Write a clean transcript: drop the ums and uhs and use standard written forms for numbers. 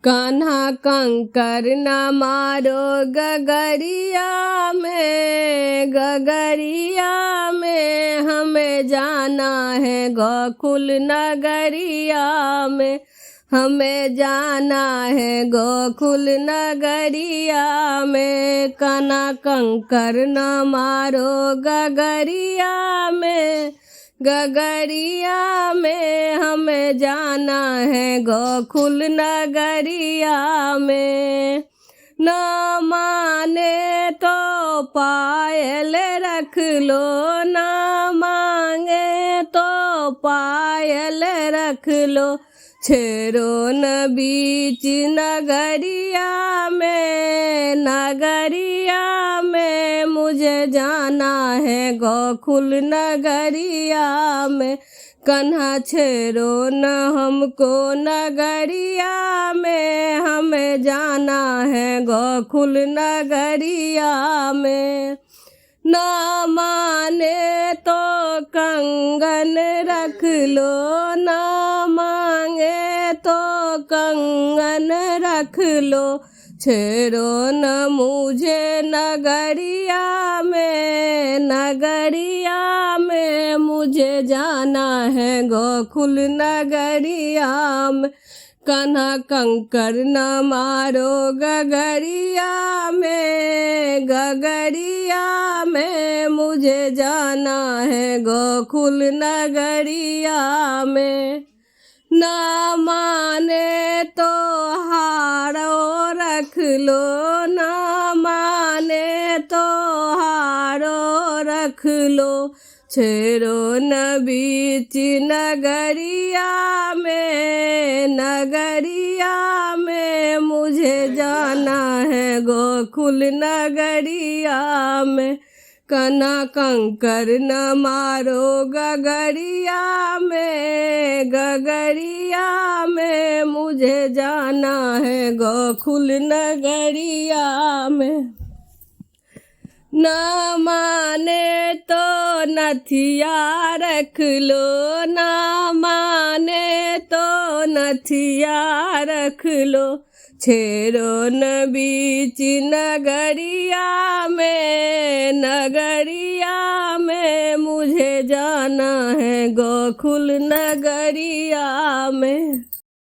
कान्हा कंकर न मारो गगरिया में हमें जाना है गोकुल नगरिया में, हमें जाना है गोकुल नगरिया में। कान्हा कंकर न मारो गगरिया में हमें जाना है गोकुल नगरिया में। न माने तो पायल रख लो, न मांगे तो पायल रख लो, छेड़ो न बीच नगरिया में मुझे जाना है गोकुल नगरिया में। कान्हा छेड़ो न हमको नगरिया में, हमें जाना है गोकुल नगरिया में। न माने तो कंगन रख लो, न मांगे तो कंगन रख लो, छेड़ो न मुझे नगरिया में मुझे जाना है गोकुल नगरिया में। कान्हा कंकर न मारो गगरिया में मुझे जाना है गोकुल नगरिया में। न माने तो हारो रख लो, न माने तो हारो रख लो, छेड़ो न बीच नगरिया में मुझे जाना है गोकुल नगरिया में। कान्हा कंकर न मारो गगरिया में मुझे जाना है गोकुल नगरिया में। न माने तो नथिया रख लो, न माने तो नथिया रख लो, छेड़ो न बीच नगरिया में मुझे जाना है गोकुल नगरिया में।